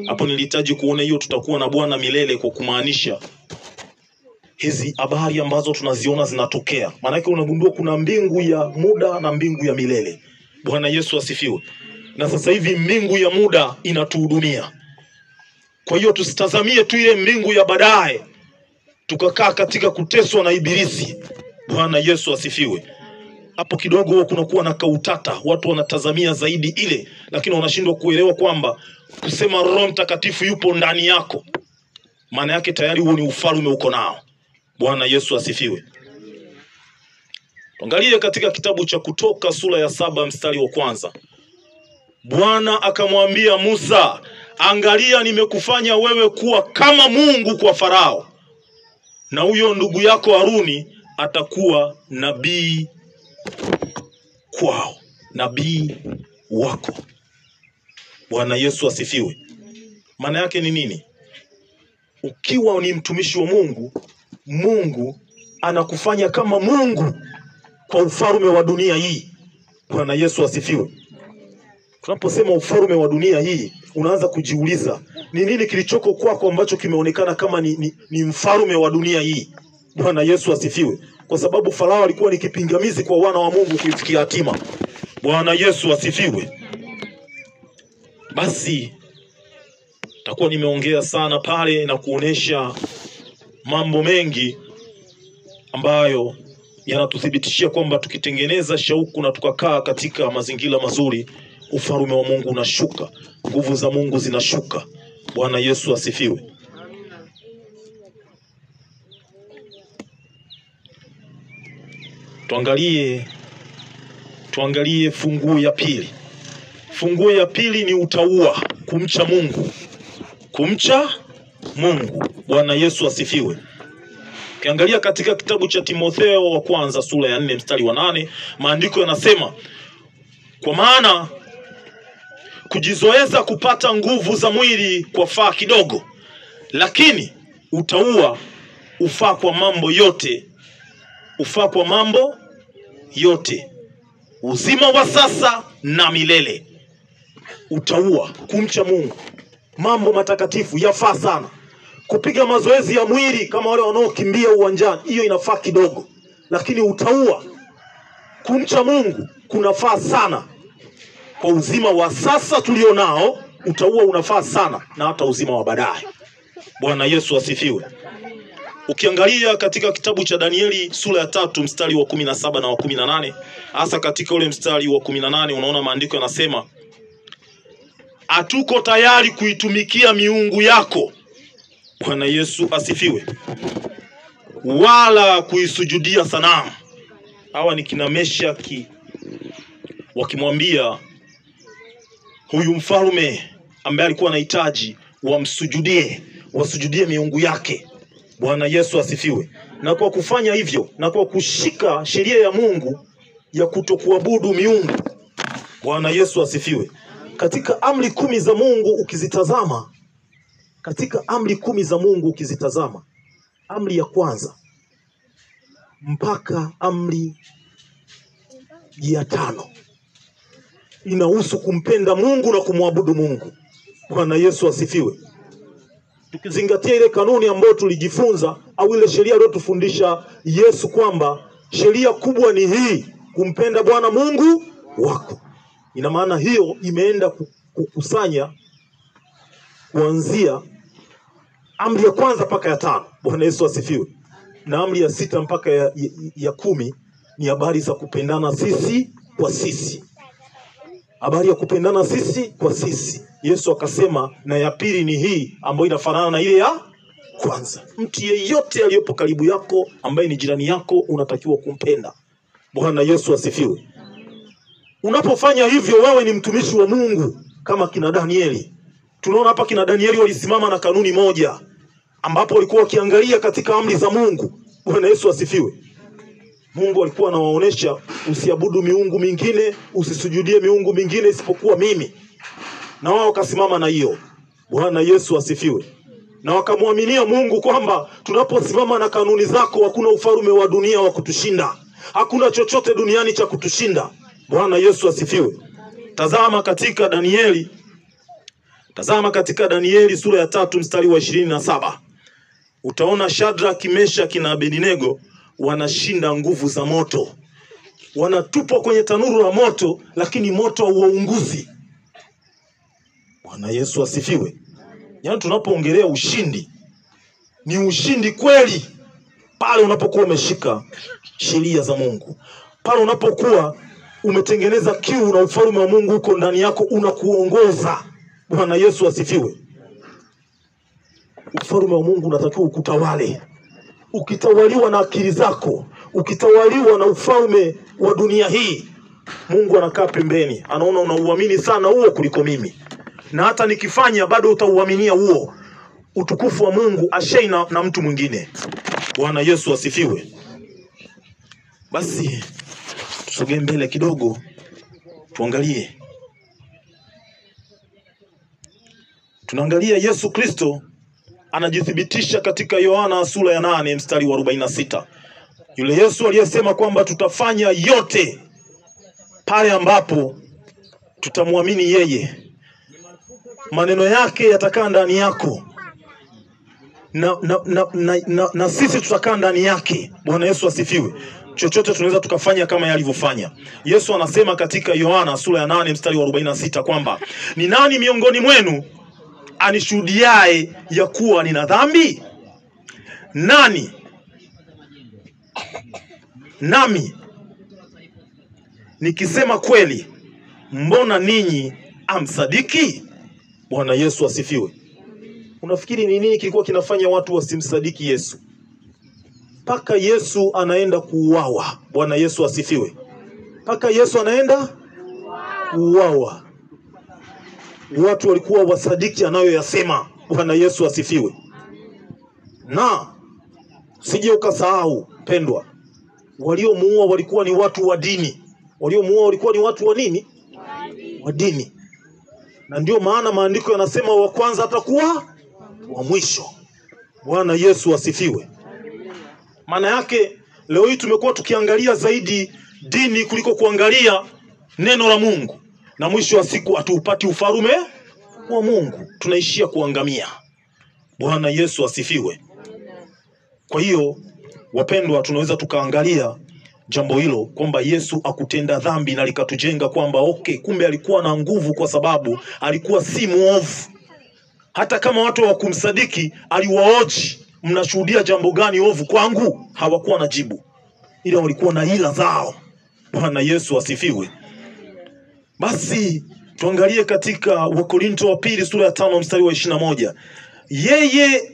Hapo nilihitaji kuona hiyo tutakuwa na Bwana milele, kwa kumaanisha hizi habari ambazo tunaziona zinatokea. Maana yake unagundua kuna mbingu ya muda na mbingu ya milele. Bwana Yesu asifiwe. Na sasa hivi mbingu ya muda inatuhudumia. Kwa hiyo tusitazamie tu ile mbingu ya baadaye tukakaa katika kuteswa na ibilisi. Bwana Yesu asifiwe. Hapo kidogo kunakuwa na kautata. Watu wanatazamia zaidi ile, lakini wanashindwa kuelewa kwamba kusema Roho Mtakatifu yupo ndani yako, maana yake tayari huo ni ufalme uko nao. Bwana Yesu asifiwe. Tuangalie katika kitabu cha Kutoka sura ya 7 mstari wa 1. Bwana akamwambia Musa, angalia nimekufanya wewe kuwa kama Mungu kwa Farao, na huyo ndugu yako Haruni atakuwa nabii kwao, nabii wako. Bwana Yesu asifiwe. Maana yake ni nini? Ukiwa ni mtumishi wa Mungu, Mungu anakufanya kama Mungu kwa ufalme wa dunia hii. Bwana Yesu asifiwe. Tunaposema ufalme wa dunia hii, unaanza kujiuliza ni nini kilichoko kwako ambacho kimeonekana kama ni mfalme wa dunia hii. Bwana Yesu asifiwe. Kwa sababu Farao alikuwa ni kipingamizi kwa wana wa Mungu kuifikia hatima. Bwana Yesu asifiwe. Basi takuwa nimeongea sana pale na kuonesha mambo mengi ambayo yanatuthibitishia kwamba tukitengeneza shauku na tukakaa katika mazingira mazuri, ufalme wa Mungu unashuka, nguvu za Mungu zinashuka. Bwana Yesu asifiwe. Tuangalie funguo ya pili. Funguo ya pili ni utaua, kumcha Mungu. Kumcha Mungu. Bwana Yesu asifiwe. Ukiangalia katika kitabu cha Timotheo wa kwanza sura ya 4 mstari wa 8, maandiko yanasema, kwa maana kujizoeza kupata nguvu za mwili kwa faa kidogo, lakini utaua ufaa kwa mambo yote. Ufaa kwa mambo yote, uzima wa sasa na milele. Utaua, kumcha Mungu, mambo matakatifu yafaa sana. Kupiga mazoezi ya mwili kama wale wanaokimbia uwanjani, hiyo inafaa kidogo, lakini utaua, kumcha Mungu kunafaa sana. Kwa uzima wa sasa tulionao, utaua unafaa sana, na hata uzima wa baadaye. Bwana Yesu asifiwe. Ukiangalia katika kitabu cha Danieli sura ya 3 mstari wa 17 na wa 18, hasa katika ule mstari wa 18 unaona maandiko yanasema, hatuko tayari kuitumikia miungu yako. Bwana Yesu asifiwe. Wala kuisujudia sanamu. Hawa ni kina Meshaki wakimwambia huyu mfalme ambaye alikuwa anahitaji wasujudie miungu yake. Bwana Yesu asifiwe. Na kwa kufanya hivyo, na kwa kushika sheria ya Mungu ya kutokuabudu miungu. Bwana Yesu asifiwe. Katika amri 10 za Mungu ukizitazama, amri ya kwanza mpaka amri ya 5 inahusu kumpenda Mungu na kumwabudu Mungu. Bwana Yesu asifiwe. Tukizingatia ile kanuni ambayo tulijifunza, au ile sheria aliyotufundisha Yesu, kwamba sheria kubwa ni hii, kumpenda Bwana Mungu wako. Ina maana hiyo imeenda kukusanya kuanzia amri ya kwanza mpaka ya 5. Bwana Yesu asifiwe. Na amri ya 6 mpaka ya 10 ni habari za kupendana sisi kwa sisi. Habari ya kupendana sisi kwa sisi. Yesu akasema, na ya pili ni hii ambayo inafanana na ile ya kwanza. Mtu yeyote aliyepo karibu yako ambaye ni jirani yako unatakiwa kumpenda. Bwana Yesu asifiwe. Unapofanya hivyo, wewe ni mtumishi wa Mungu kama kina Danieli. Tunaona hapa kina Danieli walisimama na kanuni moja, ambapo walikuwa wakiangalia katika amri za Mungu. Bwana Yesu asifiwe. Mungu alikuwa anawaonesha, usiabudu miungu mingine, usisujudie miungu mingine isipokuwa mimi. Na wao wakasimama na hiyo. Bwana Yesu asifiwe. Na wakamwaminia Mungu kwamba tunaposimama na kanuni zako, hakuna ufalme wa dunia wa kutushinda. Hakuna chochote duniani cha kutushinda. Bwana Yesu asifiwe. Tazama katika Tazama katika Danieli sura ya 3 mstari wa 27. Utaona Shadraka, Meshaki na Abednego wanashinda nguvu za moto. Wanatupwa kwenye tanuru la moto, lakini moto hauwaunguzi. Bwana Yesu asifiwe. Yaani tunapoongelea ushindi, ni ushindi kweli pale unapokuwa umeshika sheria za Mungu. Pale unapokuwa umetengeneza kiu na ufalme wa Mungu uko ndani yako unakuongoza. Bwana Yesu asifiwe. Ufalme wa Mungu unatakiwa ukutawale. Ukitawaliwa na akili zako, ukitawaliwa na ufalme wa dunia hii, Mungu anakaa pembeni. Anaona unauamini sana huo kuliko mimi. Na hata nikifanya bado utauaminia huo. Utukufu wa Mungu ashei na mtu mwingine. Bwana Yesu asifiwe. Basi tusogee mbele kidogo tuangalie. Tunaangalia Yesu Kristo anajithibitisha katika Yohana sura ya 8 mstari wa 46. Yule Yesu aliyesema kwamba tutafanya yote pale ambapo tutamwamini yeye. Maneno yake yatakaa ndani yako. Na sisi tutakaa ndani yake. Bwana Yesu asifiwe. Chochote tunaweza tukafanya kama yalivyofanya. Yesu anasema katika Yohana sura ya 8 mstari wa 46 kwamba ni nani miongoni mwenu anishuhudiaye ya kuwa nina dhambi? Nani? Nami nikisema kweli, mbona ninyi amsadiki? Bwana Yesu asifiwe. Unafikiri ni nini kilikuwa kinafanya watu wasimsadiki Yesu? Paka Yesu anaenda kuuawa. Bwana Yesu asifiwe. Paka Yesu anaenda kuuawa, watu walikuwa wasadiki anayoyasema. Bwana Yesu asifiwe. Na sije ukasahau pendwa, waliomuua walikuwa ni watu wa dini. Waliomuua walikuwa ni watu wa nini? Wa dini. Na ndio maana maandiko yanasema wa kwanza atakuwa wa mwisho. Bwana Yesu asifiwe. Maana yake leo hii tumekuwa tukiangalia zaidi dini kuliko kuangalia neno la Mungu. Na mwisho wa siku hatuupati ufalme wa Mungu. Tunaishia kuangamia. Bwana Yesu asifiwe. Kwa hiyo wapendwa, tunaweza tukaangalia jambo hilo kwamba Yesu akutenda dhambi na likatujenga kwamba kumbe alikuwa na nguvu kwa sababu alikuwa si muovu. Hata kama watu hawakumsadiki, aliwaoji, mnashuhudia jambo gani ovu kwangu? Hawakuwa na jibu, ila walikuwa na hila zao. Bwana Yesu asifiwe. Basi tuangalie katika Wakorintho wa pili sura ya 5 mstari wa 21. Yeye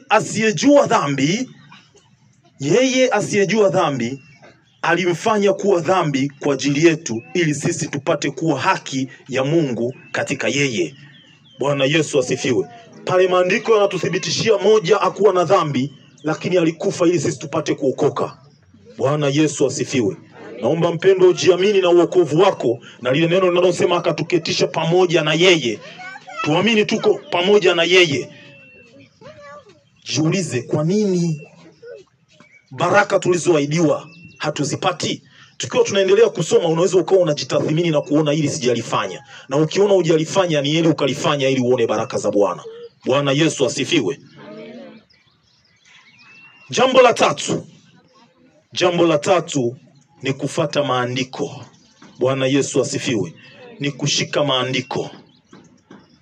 asiyejua dhambi alimfanya kuwa dhambi kwa ajili yetu, ili sisi tupate kuwa haki ya Mungu katika yeye. Bwana Yesu asifiwe. Pale maandiko yanatuthibitishia moja akuwa na dhambi, lakini alikufa ili sisi tupate kuokoka. Bwana Yesu asifiwe. Naomba mpendo ujiamini na uokovu wako, na lile neno linalosema akatuketisha pamoja na yeye. Tuamini tuko pamoja na yeye. Jiulize, kwa nini baraka tulizoahidiwa hatuzipati? Tukiwa tunaendelea kusoma, unaweza ukawa unajitathmini na kuona hili sijalifanya. Na ukiona hujalifanya, ni heri ukalifanya ili uone baraka za Bwana. Bwana Yesu asifiwe. Jambo la tatu ni kufuata maandiko. Bwana Yesu asifiwe. Ni kushika maandiko.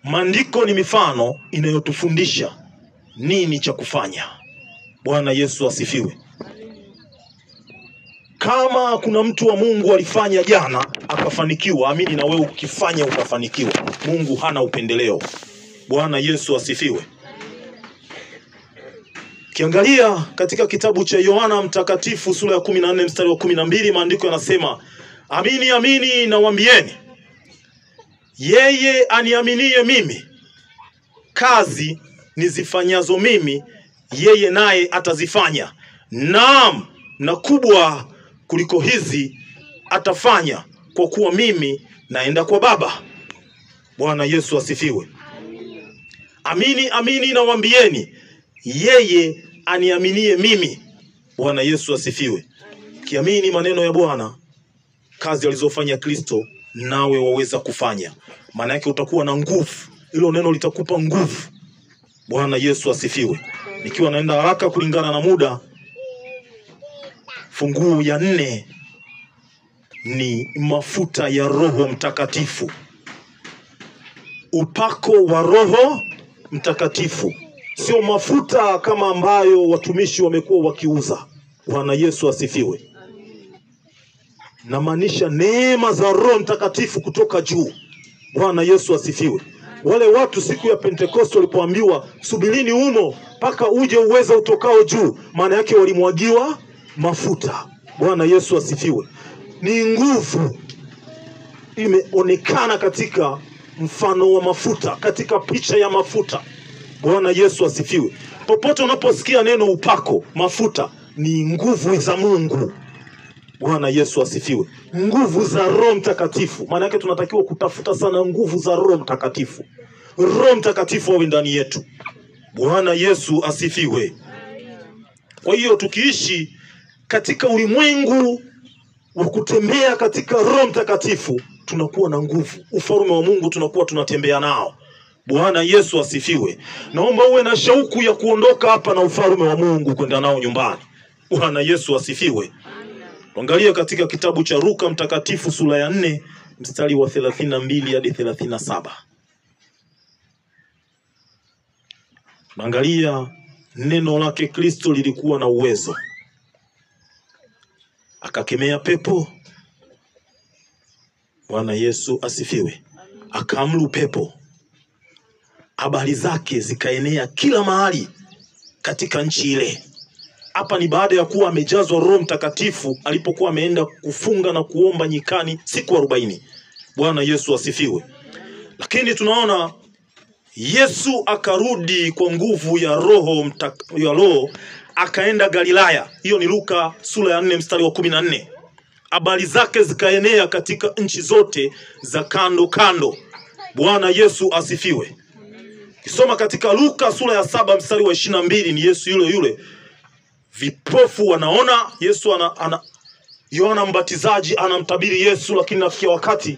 Maandiko ni mifano inayotufundisha nini cha kufanya. Bwana Yesu asifiwe. Kama kuna mtu wa Mungu alifanya jana akafanikiwa, amini na wewe ukifanya ukafanikiwa. Mungu hana upendeleo. Bwana Yesu asifiwe. Kiangalia katika kitabu cha Yohana mtakatifu sura ya 14 mstari wa 12, maandiko yanasema, amini amini nawaambieni, yeye aniaminie mimi, kazi nizifanyazo mimi yeye naye atazifanya, naam, na kubwa kuliko hizi atafanya, kwa kuwa mimi naenda kwa Baba. Bwana Yesu asifiwe. Amini amini nawaambieni, yeye aniaminie mimi. Bwana Yesu asifiwe. Kiamini maneno ya Bwana, kazi alizofanya Kristo nawe waweza kufanya. Maana yake utakuwa na nguvu hilo neno litakupa nguvu. Bwana Yesu asifiwe. Nikiwa naenda haraka kulingana na muda, funguo ya 4 ni mafuta ya Roho Mtakatifu. Upako wa Roho Mtakatifu. Sio mafuta kama ambayo watumishi wamekuwa wakiuza. Bwana Yesu asifiwe. Namaanisha neema za Roho Mtakatifu kutoka juu. Bwana Yesu asifiwe. Wale watu siku ya Pentekoste walipoambiwa subirini humo mpaka uje uweza utokao juu, maana yake walimwagiwa mafuta. Bwana Yesu asifiwe. Ni nguvu imeonekana katika mfano wa mafuta, katika picha ya mafuta. Bwana Yesu asifiwe. Popote unaposikia neno upako, mafuta, ni nguvu za Mungu. Bwana Yesu asifiwe. Nguvu za Roho Mtakatifu. Maana yake tunatakiwa kutafuta sana nguvu za Roho Mtakatifu. Roho Mtakatifu awe ndani yetu. Bwana Yesu asifiwe. Kwa hiyo tukiishi katika ulimwengu wa kutembea katika Roho Mtakatifu, tunakuwa na nguvu. Ufalme wa Mungu tunakuwa tunatembea nao. Bwana Yesu asifiwe. Naomba uwe na shauku ya kuondoka hapa na ufalme wa Mungu kwenda nao nyumbani. Bwana Yesu asifiwe. Tuangalie katika kitabu cha Luka Mtakatifu sura ya 4 mstari wa 32 hadi 37. Angalia neno lake Kristo lilikuwa na uwezo. Akakemea pepo. Bwana Yesu asifiwe. Akaamuru pepo. Habari zake zikaenea kila mahali katika nchi ile. Hapa ni baada ya kuwa amejazwa Roho Mtakatifu alipokuwa ameenda kufunga na kuomba nyikani siku 40. Bwana Yesu asifiwe. Lakini tunaona Yesu akarudi kwa nguvu ya Roho akaenda Galilaya. Hiyo ni Luka sura ya 4 mstari wa 14. Habari zake zikaenea katika nchi zote za kando kando. Bwana Yesu asifiwe. Kisoma katika Luka sura ya 7 mstari wa 22, ni Yesu yule yule. Vipofu wanaona. Yesu Yohana Mbatizaji anamtabiri Yesu, lakini nafikia wakati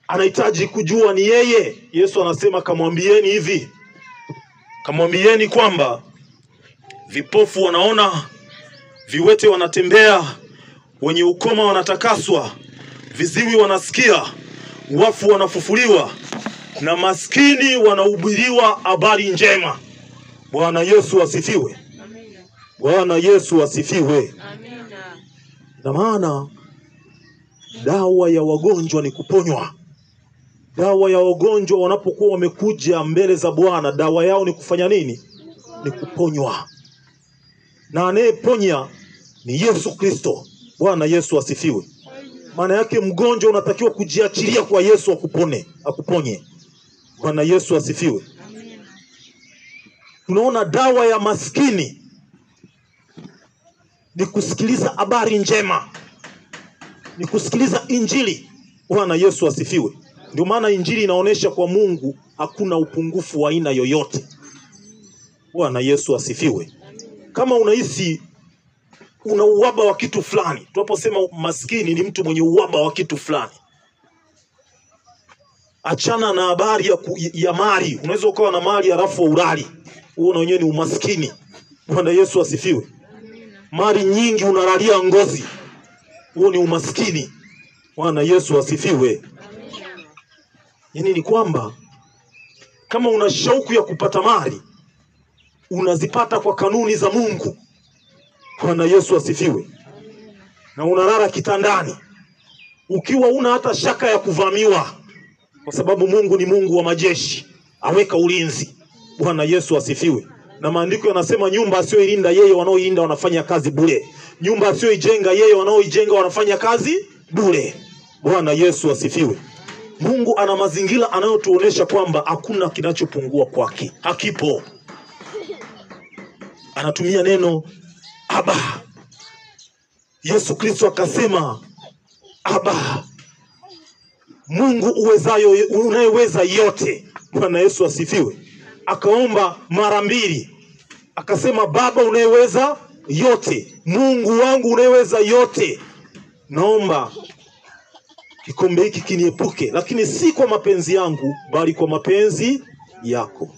anahitaji kujua ni yeye. Yesu anasema kamwambieni hivi. Kamwambieni kwamba vipofu wanaona, viwete wanatembea, wenye ukoma wanatakaswa, viziwi wanasikia, wafu wanafufuliwa, na maskini wanahubiriwa habari njema. Bwana Yesu asifiwe. Bwana Yesu asifiwe. Amina. Na maana dawa ya wagonjwa ni kuponywa. Dawa ya wagonjwa wanapokuwa wamekuja mbele za Bwana, dawa yao ni kufanya nini? Ni kuponywa. Na anayeponya ni Yesu Kristo. Bwana Yesu asifiwe. Maana yake mgonjwa unatakiwa kujiachilia kwa Yesu akuponye. Bwana Yesu asifiwe. Tunaona dawa ya maskini ni kusikiliza habari njema, ni kusikiliza injili. Bwana Yesu asifiwe. Ndio maana injili inaonesha kwa Mungu hakuna upungufu wa aina yoyote. Bwana Yesu asifiwe. Kama unahisi una uhaba wa kitu fulani, tunaposema maskini ni mtu mwenye uhaba wa kitu fulani, achana na habari ya mali. Unaweza ukawa na mali halafu urali, huo na wenyewe ni umaskini. Bwana Yesu asifiwe. Mali nyingi unalalia ngozi, huo ni umaskini. Bwana Yesu asifiwe. Yaani ni kwamba kama una shauku ya kupata mali, unazipata kwa kanuni za Mungu. Bwana Yesu asifiwe. Na unalala kitandani ukiwa una hata shaka ya kuvamiwa, kwa sababu Mungu ni Mungu wa majeshi, aweka ulinzi. Bwana Yesu asifiwe. Na maandiko yanasema nyumba asiyoilinda yeye, wanaoilinda wanafanya kazi bure. Nyumba asiyoijenga yeye, wanaoijenga wanafanya kazi bure. Bwana Yesu asifiwe. Mungu ana mazingira anayotuonesha kwamba hakuna kinachopungua kwake. Hakipo. Anatumia neno Aba. Yesu Kristo akasema Aba, Mungu unayeweza yote. Bwana Yesu asifiwe. Akaomba mara 2. Akasema Baba unayeweza yote, Mungu wangu unayeweza yote, naomba kikombe hiki kiniepuke, lakini si kwa mapenzi yangu bali kwa mapenzi yako.